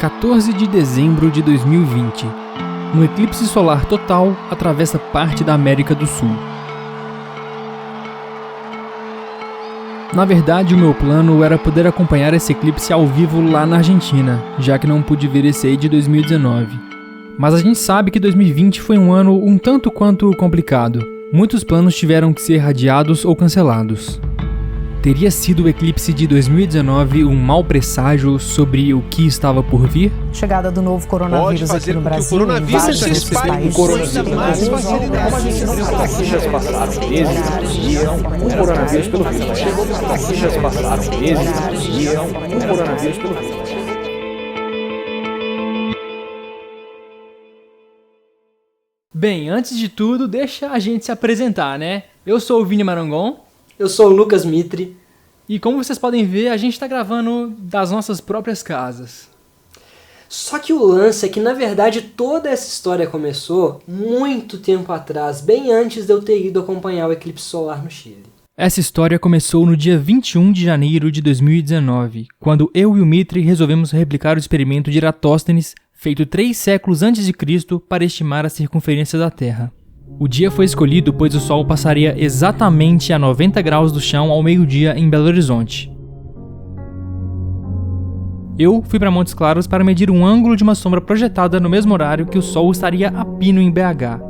14 de dezembro de 2020. Um eclipse solar total atravessa parte da América do Sul. Na verdade, o meu plano era poder acompanhar esse eclipse ao vivo lá na Argentina, já que não pude ver esse aí de 2019. Mas a gente sabe que 2020 foi um ano um tanto quanto complicado. Muitos planos tiveram que ser adiados ou cancelados. Teria sido o eclipse de 2019 um mau presságio sobre o que estava por vir? Chegada do novo coronavírus aqui no Brasil. O coronavírus se espalhe o coronavírus. Como a gente não viu aqui já se passaram meses, um coronavírus pelo vírus. Chegou aqui já se passaram meses, um coronavírus pelo vírus. Bem, antes de tudo, deixa a gente se apresentar, né? Eu sou o Vini Marangon. Eu sou o Lucas Mitri. E como vocês podem ver, a gente está gravando das nossas próprias casas. Só que o lance é que, na verdade, toda essa história começou muito tempo atrás, bem antes de eu ter ido acompanhar o eclipse solar no Chile. Essa história começou no dia 21 de janeiro de 2019, quando eu e o Mitri resolvemos replicar o experimento de Eratóstenes, feito 3 séculos antes de Cristo, para estimar a circunferência da Terra. O dia foi escolhido pois o Sol passaria exatamente a 90 graus do chão ao meio-dia em Belo Horizonte. Eu fui para Montes Claros para medir um ângulo de uma sombra projetada no mesmo horário que o Sol estaria a pino em BH.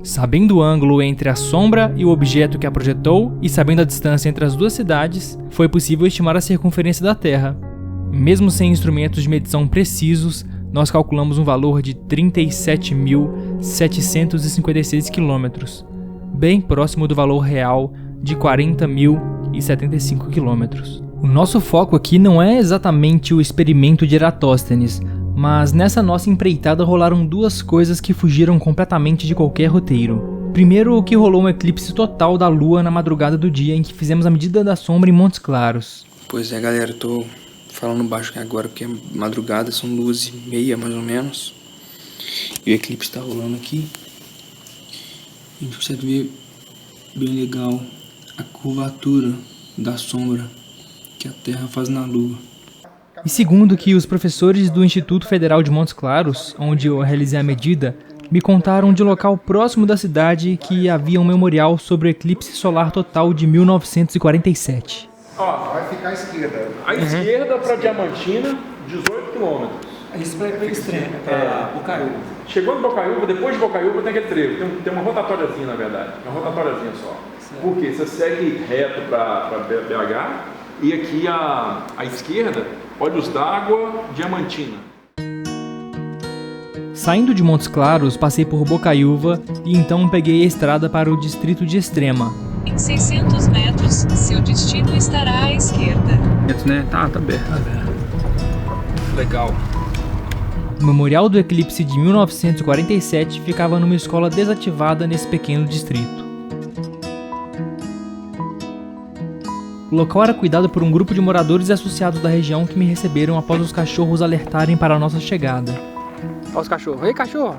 Sabendo o ângulo entre a sombra e o objeto que a projetou e sabendo a distância entre as duas cidades, foi possível estimar a circunferência da Terra. Mesmo sem instrumentos de medição precisos, nós calculamos um valor de 37.756 km, bem próximo do valor real de 40.075 km. O nosso foco aqui não é exatamente o experimento de Eratóstenes, mas nessa nossa empreitada rolaram duas coisas que fugiram completamente de qualquer roteiro. Primeiro, que rolou um eclipse total da Lua na madrugada do dia em que fizemos a medida da sombra em Montes Claros. Pois é, galera, eu tô falando baixo aqui agora porque é madrugada, são 2h30 mais ou menos. E o eclipse tá rolando aqui. A gente consegue ver bem legal a curvatura da sombra que a Terra faz na Lua. E segundo, que os professores do Instituto Federal de Montes Claros, onde eu realizei a medida, me contaram de local próximo da cidade que havia um memorial sobre o eclipse solar total de 1947. Ó, vai ficar à esquerda. À esquerda para Diamantina, 18 km. Isso para o extremo, para Bocaiúva. Chegou no Bocaiúva, depois de Bocaiúva tem aquele trevo. Tem uma rotatóriazinha, na verdade. Uma rotatóriazinha só. Certo. Por quê? Você segue reto para BH e aqui à esquerda, Olhos d'Água, Diamantina. Saindo de Montes Claros, passei por Bocaiúva e então peguei a estrada para o distrito de Extrema. Em 600 metros, seu destino estará à esquerda. Né? Tá aberto. Legal. O memorial do eclipse de 1947 ficava numa escola desativada nesse pequeno distrito. O local era cuidado por um grupo de moradores e associados da região que me receberam após os cachorros alertarem para a nossa chegada. Olha os cachorros. Ei, cachorro!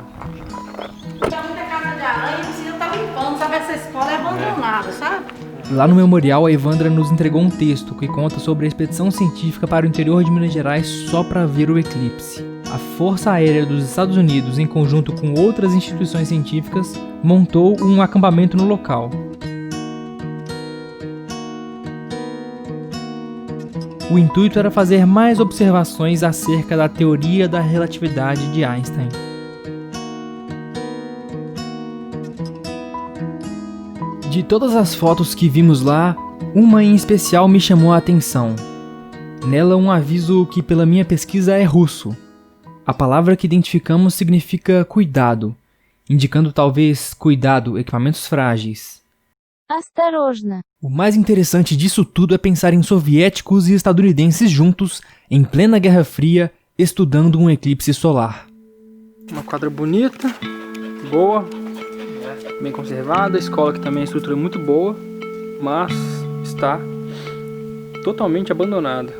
Tinha muita casa de aranha e precisa estar limpando, sabe? Essa escola é abandonada, sabe? Lá no memorial, a Evandra nos entregou um texto que conta sobre a expedição científica para o interior de Minas Gerais só para ver o eclipse. A Força Aérea dos Estados Unidos, em conjunto com outras instituições científicas, montou um acampamento no local. O intuito era fazer mais observações acerca da teoria da relatividade de Einstein. De todas as fotos que vimos lá, uma em especial me chamou a atenção. Nela, um aviso que, pela minha pesquisa, é russo. A palavra que identificamos significa cuidado, indicando talvez cuidado, equipamentos frágeis. Осторожно. O mais interessante disso tudo é pensar em soviéticos e estadunidenses juntos, em plena Guerra Fria, estudando um eclipse solar. Uma quadra bonita, boa, bem conservada. A escola que também a estrutura é muito boa, mas está totalmente abandonada.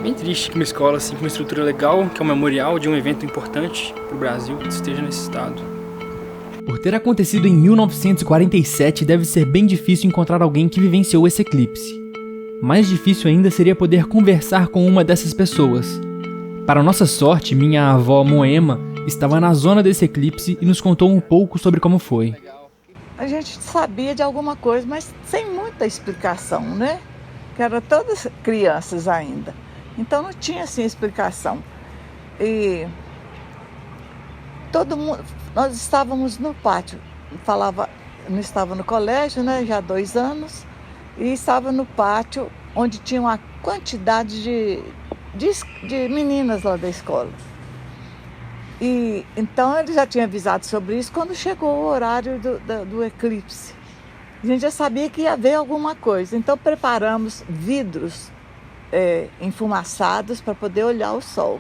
Bem triste que uma escola assim, com uma estrutura legal, que é um memorial de um evento importante para o Brasil, esteja nesse estado. Por ter acontecido em 1947, deve ser bem difícil encontrar alguém que vivenciou esse eclipse. Mais difícil ainda seria poder conversar com uma dessas pessoas. Para nossa sorte, minha avó Moema estava na zona desse eclipse e nos contou um pouco sobre como foi. A gente sabia de alguma coisa, mas sem muita explicação, né? Que eram todas crianças ainda. Então não tinha assim explicação. E todo mundo, nós estávamos no pátio, não estava no colégio, né? Já há 2 anos, e estava no pátio onde tinha uma quantidade de meninas lá da escola. E então ele já tinha avisado sobre isso quando chegou o horário do eclipse. A gente já sabia que ia haver alguma coisa, então preparamos vidros enfumaçados para poder olhar o sol.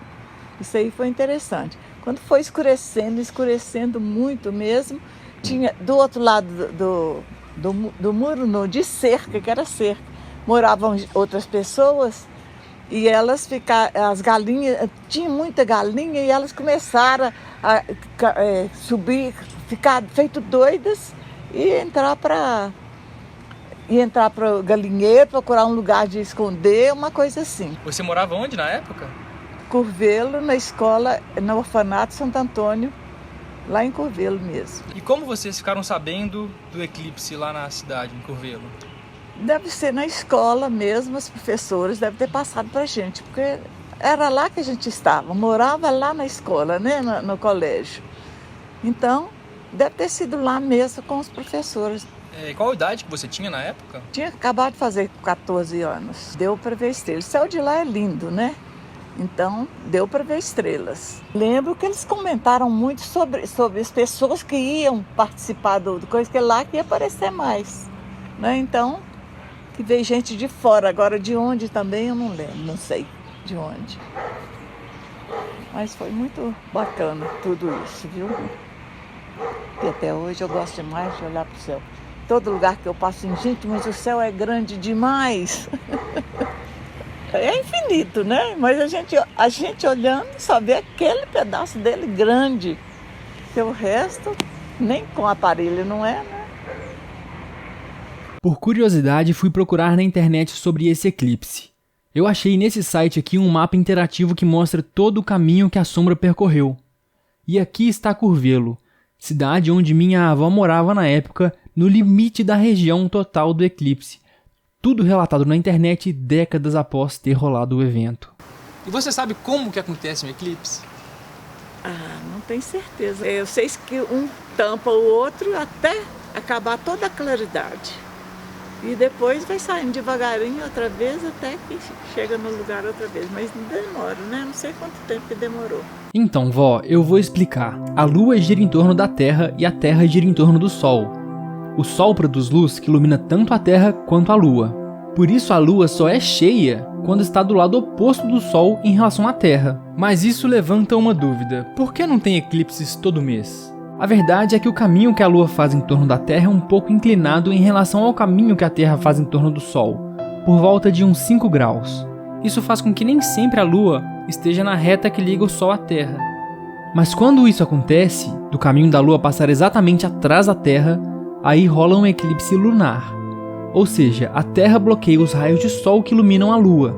Isso aí foi interessante. Quando foi escurecendo muito mesmo, tinha do outro lado do muro de cerca, que era cerca, moravam outras pessoas. E elas as galinhas, tinha muita galinha e elas começaram a subir, ficar feito doidas e entrar para o galinheiro, procurar um lugar de esconder, uma coisa assim. Você morava onde na época? Curvelo, na escola, no orfanato Santo Antônio, lá em Curvelo mesmo. E como vocês ficaram sabendo do eclipse lá na cidade, em Curvelo? Deve ser na escola mesmo, os professores devem ter passado para a gente, porque era lá que a gente estava, morava lá na escola, né, no colégio. Então, deve ter sido lá mesmo com os professores. Qual a idade que você tinha na época? Tinha acabado de fazer 14 anos, deu para ver estrelas. O céu de lá é lindo, né? Então, deu para ver estrelas. Lembro que eles comentaram muito sobre as pessoas que iam participar do coisa, que lá que ia aparecer mais, né? Então, que veio gente de fora, agora de onde também eu não lembro, não sei de onde. Mas foi muito bacana tudo isso, viu? E até hoje eu gosto demais de olhar para o céu. Todo lugar que eu passo, gente, mas o céu é grande demais. É infinito, né? Mas a gente olhando só vê aquele pedaço dele grande. Porque o resto, nem com aparelho, não é, né? Por curiosidade, fui procurar na internet sobre esse eclipse. Eu achei nesse site aqui um mapa interativo que mostra todo o caminho que a sombra percorreu. E aqui está Curvelo, cidade onde minha avó morava na época, no limite da região total do eclipse. Tudo relatado na internet décadas após ter rolado o evento. E você sabe como que acontece um eclipse? Não tenho certeza. Eu sei que um tampa o outro até acabar toda a claridade. E depois vai saindo devagarinho outra vez até que chega no lugar outra vez. Mas demora, né? Não sei quanto tempo que demorou. Então, vó, eu vou explicar. A Lua gira em torno da Terra e a Terra gira em torno do Sol. O Sol produz luz que ilumina tanto a Terra quanto a Lua. Por isso a Lua só é cheia quando está do lado oposto do Sol em relação à Terra. Mas isso levanta uma dúvida. Por que não tem eclipses todo mês? A verdade é que o caminho que a Lua faz em torno da Terra é um pouco inclinado em relação ao caminho que a Terra faz em torno do Sol, por volta de uns 5 graus. Isso faz com que nem sempre a Lua esteja na reta que liga o Sol à Terra. Mas quando isso acontece, do caminho da Lua passar exatamente atrás da Terra, aí rola um eclipse lunar. Ou seja, a Terra bloqueia os raios de Sol que iluminam a Lua.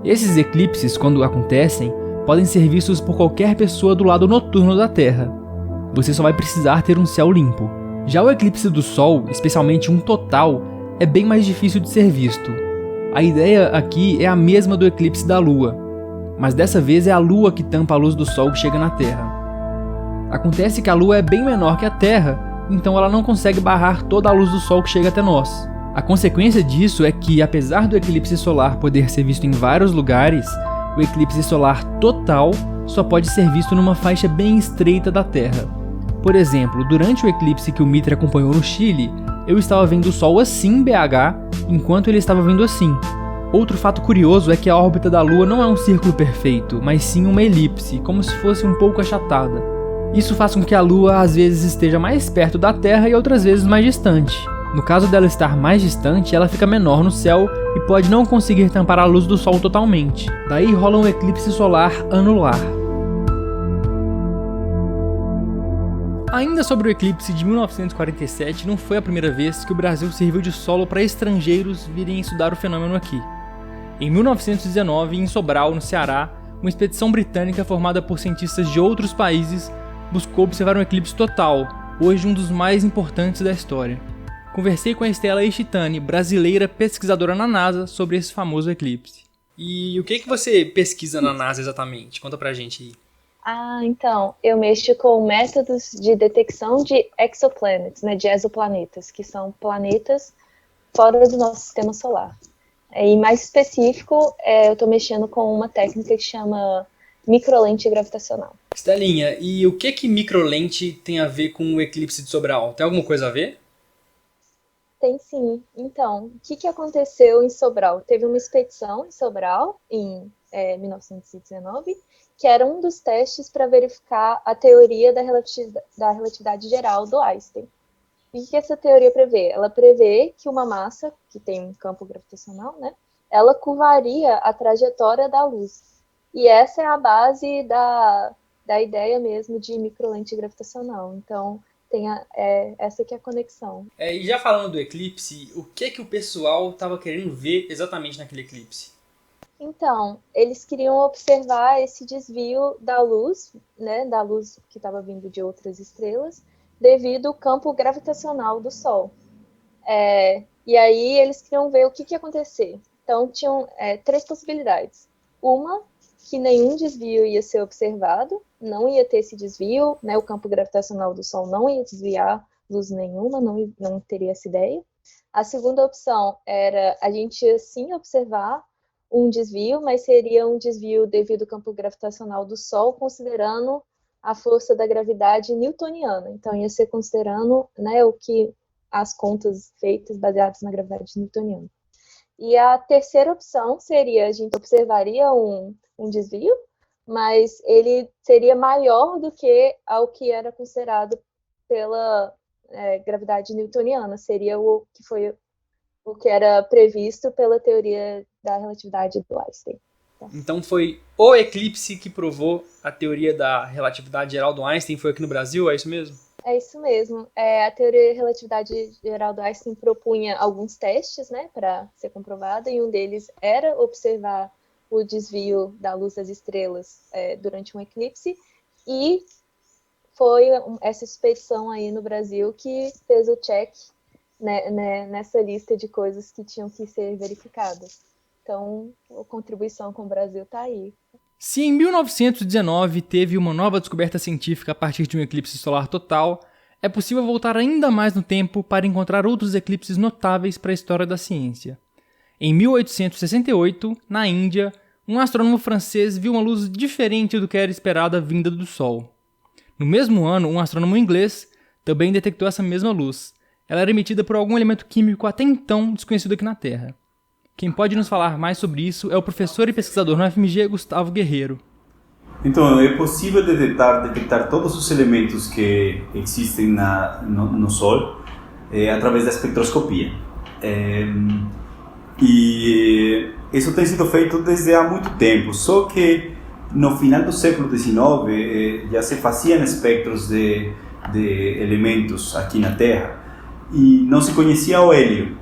Esses eclipses, quando acontecem, podem ser vistos por qualquer pessoa do lado noturno da Terra. Você só vai precisar ter um céu limpo. Já o eclipse do Sol, especialmente um total, é bem mais difícil de ser visto. A ideia aqui é a mesma do eclipse da Lua, mas dessa vez é a Lua que tampa a luz do Sol que chega na Terra. Acontece que a Lua é bem menor que a Terra, então ela não consegue barrar toda a luz do Sol que chega até nós. A consequência disso é que, apesar do eclipse solar poder ser visto em vários lugares, o eclipse solar total só pode ser visto numa faixa bem estreita da Terra. Por exemplo, durante o eclipse que o Mitre acompanhou no Chile, eu estava vendo o Sol assim em BH, enquanto ele estava vendo assim. Outro fato curioso é que a órbita da Lua não é um círculo perfeito, mas sim uma elipse, como se fosse um pouco achatada. Isso faz com que a Lua às vezes esteja mais perto da Terra e outras vezes mais distante. No caso dela estar mais distante, ela fica menor no céu e pode não conseguir tampar a luz do Sol totalmente. Daí rola um eclipse solar anular. Ainda sobre o eclipse de 1947, não foi a primeira vez que o Brasil serviu de solo para estrangeiros virem estudar o fenômeno aqui. Em 1919, em Sobral, no Ceará, uma expedição britânica formada por cientistas de outros países buscou observar um eclipse total, hoje um dos mais importantes da história. Conversei com a Estela Ishitani, brasileira pesquisadora na NASA, sobre esse famoso eclipse. E o que você pesquisa na NASA exatamente? Conta pra gente aí. Então, eu mexo com métodos de detecção de exoplanets, né, de exoplanetas, que são planetas fora do nosso sistema solar. E mais específico, eu estou mexendo com uma técnica que chama microlente gravitacional. Estelinha, e o que microlente tem a ver com o eclipse de Sobral? Tem alguma coisa a ver? Tem sim. Então, o que aconteceu em Sobral? Teve uma expedição em Sobral, em 1919, que era um dos testes para verificar a teoria da relatividade geral do Einstein. E o que essa teoria prevê? Ela prevê que uma massa, que tem um campo gravitacional, né, ela curvaria a trajetória da luz. E essa é a base da ideia mesmo de microlente gravitacional. Então, tem essa que é a conexão. E já falando do eclipse, o que o pessoal estava querendo ver exatamente naquele eclipse? Então, eles queriam observar esse desvio da luz, né, da luz que estava vindo de outras estrelas, devido ao campo gravitacional do Sol. E aí eles queriam ver o que ia acontecer. Então, tinham 3 possibilidades. Uma, que nenhum desvio ia ser observado, não ia ter esse desvio, né, o campo gravitacional do Sol não ia desviar luz nenhuma, não teria essa ideia. A segunda opção era a gente ia sim observar um desvio, mas seria um desvio devido ao campo gravitacional do Sol, considerando a força da gravidade newtoniana. Então, ia ser considerando, né, as contas feitas baseadas na gravidade newtoniana. E a terceira opção seria, a gente observaria um desvio, mas ele seria maior do que ao que era considerado pela gravidade newtoniana. Seria o que era previsto pela teoria da relatividade do Einstein. Então foi o eclipse que provou a teoria da relatividade geral do Einstein, foi aqui no Brasil, é isso mesmo? É isso mesmo. A teoria da relatividade geral do Einstein propunha alguns testes, né, para ser comprovada, e um deles era observar o desvio da luz das estrelas durante um eclipse, e foi essa expedição aí no Brasil que fez o check, né, nessa lista de coisas que tinham que ser verificadas. Então, a contribuição com o Brasil está aí. Se em 1919 teve uma nova descoberta científica a partir de um eclipse solar total, é possível voltar ainda mais no tempo para encontrar outros eclipses notáveis para a história da ciência. Em 1868, na Índia, um astrônomo francês viu uma luz diferente do que era esperada vinda do Sol. No mesmo ano, um astrônomo inglês também detectou essa mesma luz. Ela era emitida por algum elemento químico até então desconhecido aqui na Terra. Quem pode nos falar mais sobre isso é o professor e pesquisador no FMG, Gustavo Guerreiro. Então, é possível detectar todos os elementos que existem no Sol através da espectroscopia. E isso tem sido feito desde há muito tempo, só que no final do século XIX já se faziam espectros de elementos aqui na Terra e não se conhecia o hélio.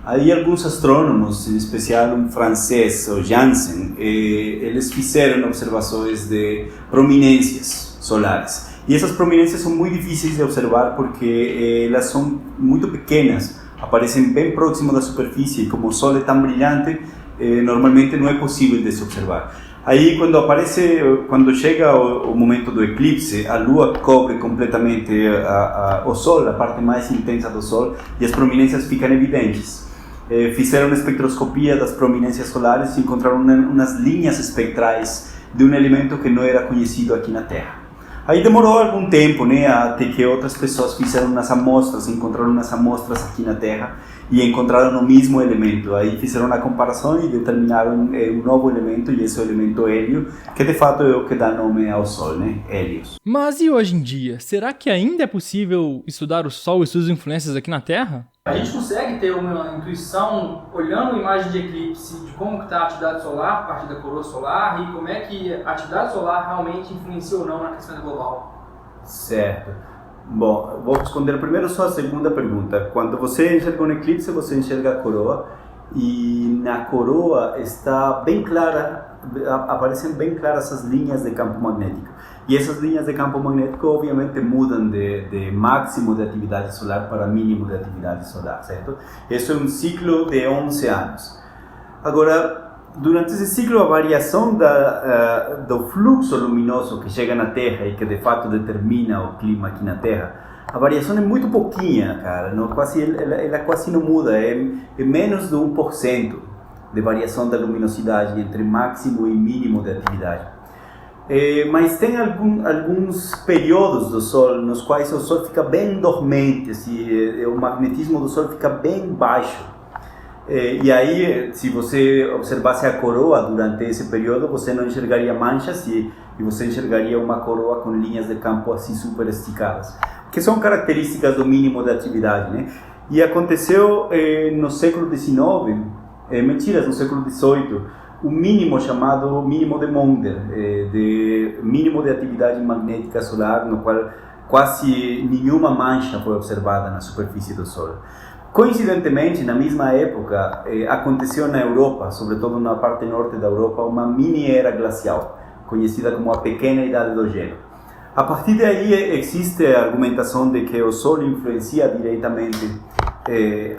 Aí alguns astrônomos, em especial um francês, o Janssen, eles fizeram observações de prominências solares. E essas prominências são muito difíceis de observar porque elas são muito pequenas, aparecem bem próximo da superfície, e como o Sol é tão brilhante, normalmente não é possível de se observar. Aí quando chega o momento do eclipse, a Lua cobre completamente o Sol, a parte mais intensa do Sol, e as prominências ficam evidentes. Fizeram uma espectroscopia das prominências solares e encontraram umas linhas espectrais de um elemento que não era conhecido aqui na Terra. Aí demorou algum tempo, né, até que outras pessoas fizeram umas amostras, encontraram umas amostras aqui na Terra e encontraram o mesmo elemento. Aí fizeram a comparação e determinaram um novo elemento, e esse é o elemento hélio, que de fato é o que dá nome ao Sol, né, hélios. Mas e hoje em dia? Será que ainda é possível estudar o Sol e suas influências aqui na Terra? A gente consegue ter uma intuição, olhando a imagem de eclipse, de como está a atividade solar a partir da coroa solar e como é que a atividade solar realmente influencia ou não na aquecimento global? Certo. Bom, vou responder primeiro só a segunda pergunta. Quando você enxerga um eclipse, você enxerga a coroa, e na coroa está bem clara, aparecem bem claras essas linhas de campo magnético. E essas linhas de campo magnético obviamente mudam de máximo de atividade solar para mínimo de atividade solar, certo? Isso é um ciclo de 11 anos. Agora, durante esse ciclo, a variação do fluxo luminoso que chega na Terra e que de fato determina o clima aqui na Terra, a variação é muito pouquinha, cara. Ela quase não muda, é menos de 1% de variação da luminosidade entre máximo e mínimo de atividade. Mas tem alguns períodos do Sol nos quais o Sol fica bem dormente, assim, o magnetismo do Sol fica bem baixo. E aí, se você observasse a coroa durante esse período, você não enxergaria manchas e você enxergaria uma coroa com linhas de campo assim super esticadas, que são características do mínimo de atividade, né? E aconteceu no século XIX, no século XVIII, o mínimo chamado mínimo de Maunder, de mínimo de atividade magnética solar, no qual quase nenhuma mancha foi observada na superfície do Sol. Coincidentemente, na mesma época, aconteceu na Europa, sobretudo na parte norte da Europa, uma mini-era glacial, conhecida como a Pequena Idade do Gelo. A partir daí existe a argumentação de que o Sol influencia diretamente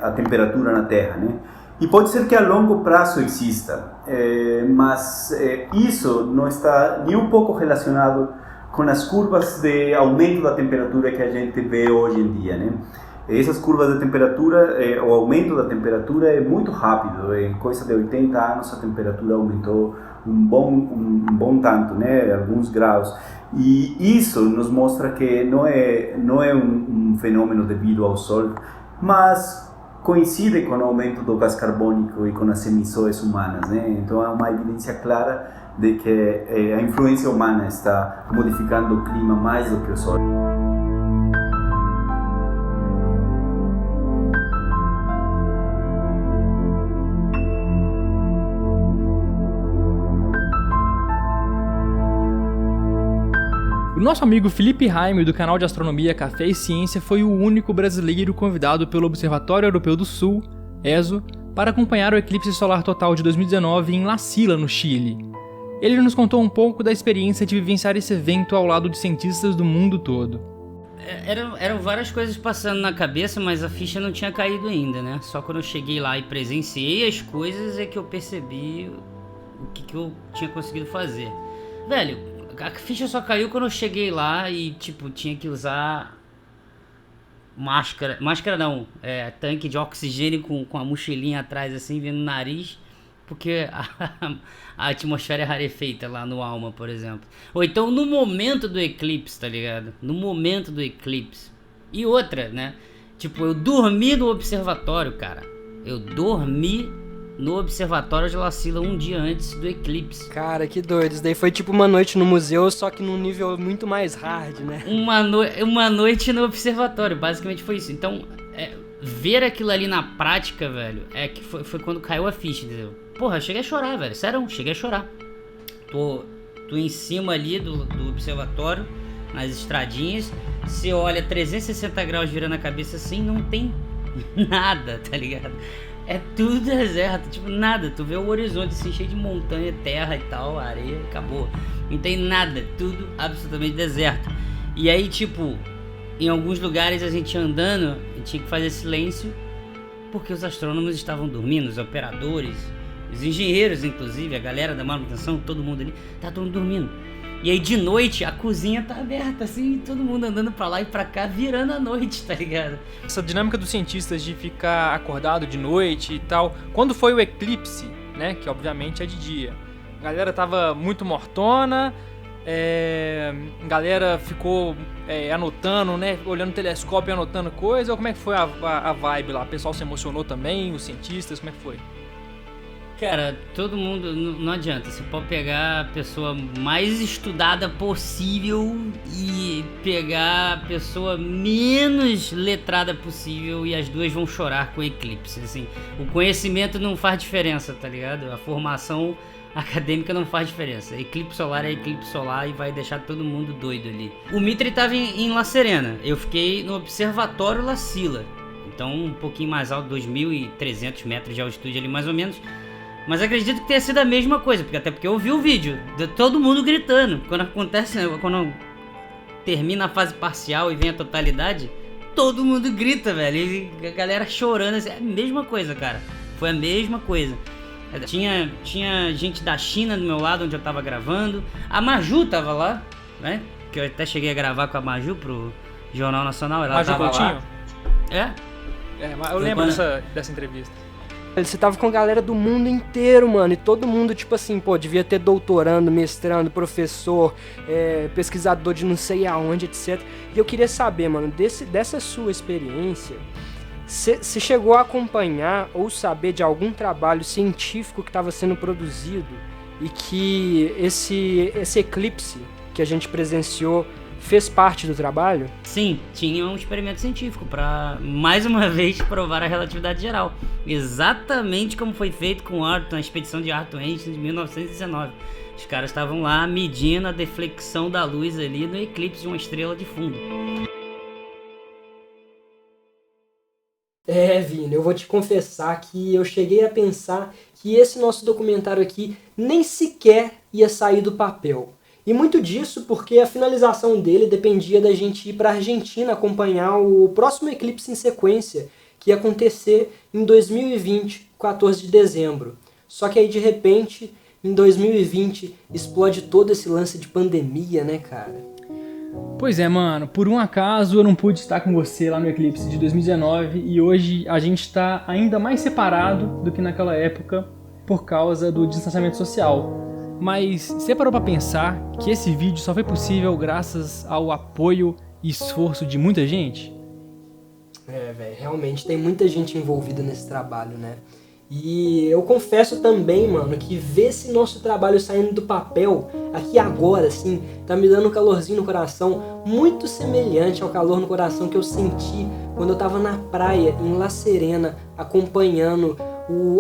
a temperatura na Terra, né? E pode ser que a longo prazo exista, mas isso não está nem um pouco relacionado com as curvas de aumento da temperatura que a gente vê hoje em dia, né? Essas curvas de temperatura, o aumento da temperatura é muito rápido. Em coisa de 80 anos a temperatura aumentou um bom tanto, né? Alguns graus. E isso nos mostra que não é um fenômeno devido ao Sol, mas coincide com o aumento do gás carbônico e com as emissões humanas, né? Então é uma evidência clara de que a influência humana está modificando o clima mais do que o Sol. O nosso amigo Felipe Raime, do canal de astronomia Café e Ciência, foi o único brasileiro convidado pelo Observatório Europeu do Sul, ESO, para acompanhar o eclipse solar total de 2019 em La Silla, no Chile. Ele nos contou um pouco da experiência de vivenciar esse evento ao lado de cientistas do mundo todo. Eram várias coisas passando na cabeça, mas a ficha não tinha caído ainda, né? Só quando eu cheguei lá e presenciei as coisas é que eu percebi o que eu tinha conseguido fazer. Velho, a ficha só caiu quando eu cheguei lá e, tipo, tinha que usar máscara não, tanque de oxigênio com a mochilinha atrás, assim, vendo o nariz, porque a atmosfera é rarefeita lá no Alma, por exemplo. Ou então no momento do eclipse, tá ligado? No momento do eclipse. E outra, né? Tipo, eu dormi no observatório, cara. Eu dormi no observatório de La Silla um dia antes do eclipse. Cara, que doido. Isso daí foi tipo uma noite no museu, só que num nível muito mais hard, né? Uma noite no observatório, basicamente foi isso. Então, ver aquilo ali na prática, velho, que foi quando caiu a ficha, entendeu? Porra, eu cheguei a chorar, velho. Sério, cheguei a chorar. Tô em cima ali do observatório, nas estradinhas. Você olha 360 graus virando a cabeça assim, não tem nada, tá ligado? É tudo deserto, tipo, nada. Tu vê o horizonte assim, cheio de montanha, terra e tal, areia, acabou. Não tem nada, tudo absolutamente deserto. E aí, tipo, em alguns lugares a gente andando, a gente tinha que fazer silêncio, porque os astrônomos estavam dormindo, os operadores, os engenheiros, inclusive, a galera da manutenção, todo mundo ali, tá todo mundo dormindo. E aí de noite a cozinha tá aberta, assim, todo mundo andando pra lá e pra cá, virando a noite, tá ligado? Essa dinâmica dos cientistas de ficar acordado de noite e tal, quando foi o eclipse, né, que obviamente é de dia, a galera tava muito mortona, a galera ficou anotando, né, olhando o telescópio e anotando coisa, ou como é que foi a vibe lá? O pessoal se emocionou também, os cientistas, como é que foi? Cara, todo mundo, não adianta, você pode pegar a pessoa mais estudada possível e pegar a pessoa menos letrada possível e as duas vão chorar com o eclipse, assim. O conhecimento não faz diferença, tá ligado? A formação acadêmica não faz diferença. Eclipse solar é eclipse solar e vai deixar todo mundo doido ali. O Mitre estava em La Serena, eu fiquei no Observatório La Silla, então um pouquinho mais alto, 2.300 metros de altitude ali mais ou menos. Mas acredito que tenha sido a mesma coisa, até porque eu vi o vídeo de todo mundo gritando. Quando termina a fase parcial e vem a totalidade, todo mundo grita, velho, e a galera chorando, assim, é a mesma coisa, cara, foi a mesma coisa. Tinha gente da China do meu lado onde eu tava gravando, a Maju tava lá, né, que eu até cheguei a gravar com a Maju pro Jornal Nacional, ela Maju tava Coutinho? lá. Eu lembro dessa entrevista. Você tava com a galera do mundo inteiro, mano, e todo mundo, tipo assim, pô, devia ter doutorando, mestrando, professor, pesquisador de não sei aonde, etc. E eu queria saber, mano, dessa sua experiência, você chegou a acompanhar ou saber de algum trabalho científico que estava sendo produzido e que esse eclipse que a gente presenciou fez parte do trabalho? Sim, tinha um experimento científico para, mais uma vez, provar a relatividade geral. Exatamente como foi feito com a expedição de Arthur Einstein de 1919. Os caras estavam lá medindo a deflexão da luz ali no eclipse de uma estrela de fundo. Vini, eu vou te confessar que eu cheguei a pensar que esse nosso documentário aqui nem sequer ia sair do papel. E muito disso porque a finalização dele dependia da gente ir para a Argentina acompanhar o próximo eclipse em sequência, que ia acontecer em 2020, 14 de dezembro. Só que aí, de repente, em 2020, explode todo esse lance de pandemia, né, cara? Pois é, mano, por um acaso eu não pude estar com você lá no eclipse de 2019 e hoje a gente está ainda mais separado do que naquela época por causa do distanciamento social. Mas você parou pra pensar que esse vídeo só foi possível graças ao apoio e esforço de muita gente? Velho, realmente tem muita gente envolvida nesse trabalho, né? E eu confesso também, mano, que ver esse nosso trabalho saindo do papel aqui agora, assim, tá me dando um calorzinho no coração muito semelhante ao calor no coração que eu senti quando eu tava na praia em La Serena acompanhando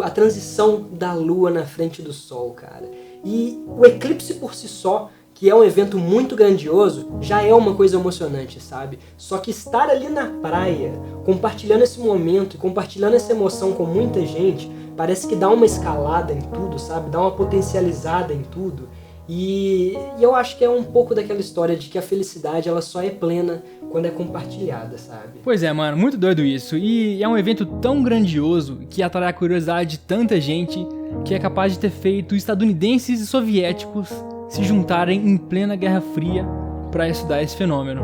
a transição da lua na frente do sol, cara. E o eclipse por si só, que é um evento muito grandioso, já é uma coisa emocionante, sabe? Só que estar ali na praia, compartilhando esse momento e compartilhando essa emoção com muita gente, parece que dá uma escalada em tudo, sabe? Dá uma potencializada em tudo. E eu acho que é um pouco daquela história de que a felicidade ela só é plena quando é compartilhada, sabe? Pois é, mano, muito doido isso. E é um evento tão grandioso que atrai a curiosidade de tanta gente que é capaz de ter feito estadunidenses e soviéticos se juntarem em plena Guerra Fria para estudar esse fenômeno.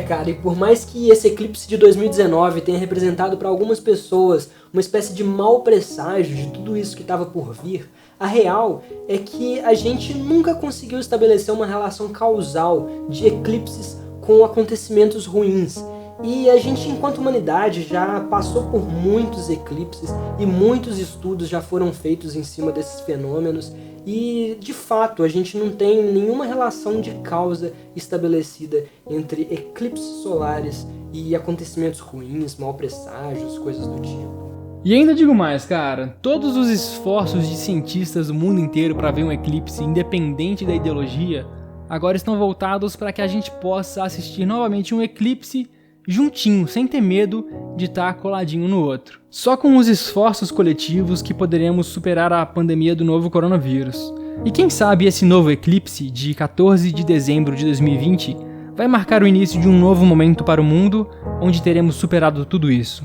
Cara, e por mais que esse eclipse de 2019 tenha representado para algumas pessoas uma espécie de mau presságio de tudo isso que estava por vir, a real é que a gente nunca conseguiu estabelecer uma relação causal de eclipses com acontecimentos ruins. E a gente, enquanto humanidade, já passou por muitos eclipses e muitos estudos já foram feitos em cima desses fenômenos e, de fato, a gente não tem nenhuma relação de causa estabelecida entre eclipses solares e acontecimentos ruins, mau presságios, coisas do tipo. E ainda digo mais, cara, todos os esforços de cientistas do mundo inteiro para ver um eclipse independente da ideologia agora estão voltados para que a gente possa assistir novamente um eclipse juntinho, sem ter medo de estar coladinho no outro. Só com os esforços coletivos que poderemos superar a pandemia do novo coronavírus. E quem sabe esse novo eclipse de 14 de dezembro de 2020 vai marcar o início de um novo momento para o mundo, onde teremos superado tudo isso.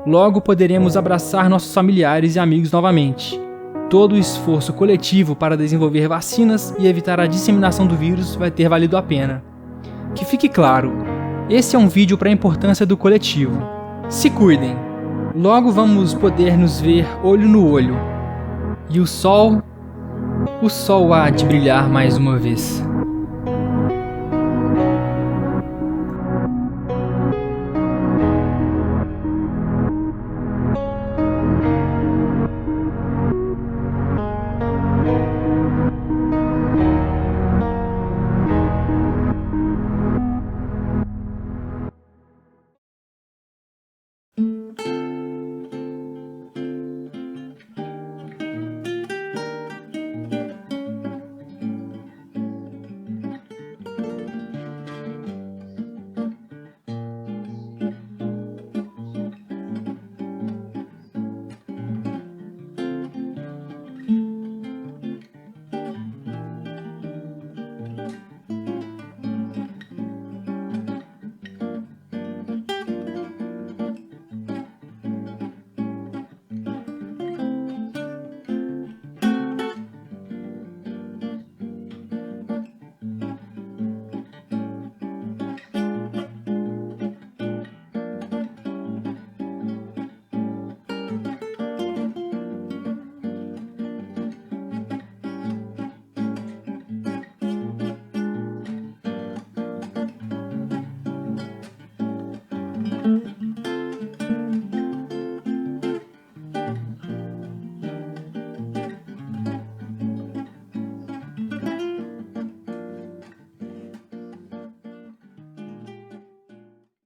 Logo poderemos abraçar nossos familiares e amigos novamente. Todo o esforço coletivo para desenvolver vacinas e evitar a disseminação do vírus vai ter valido a pena. Que fique claro, esse é um vídeo para a importância do coletivo. Se cuidem. Logo vamos poder nos ver olho no olho. E o sol há de brilhar mais uma vez.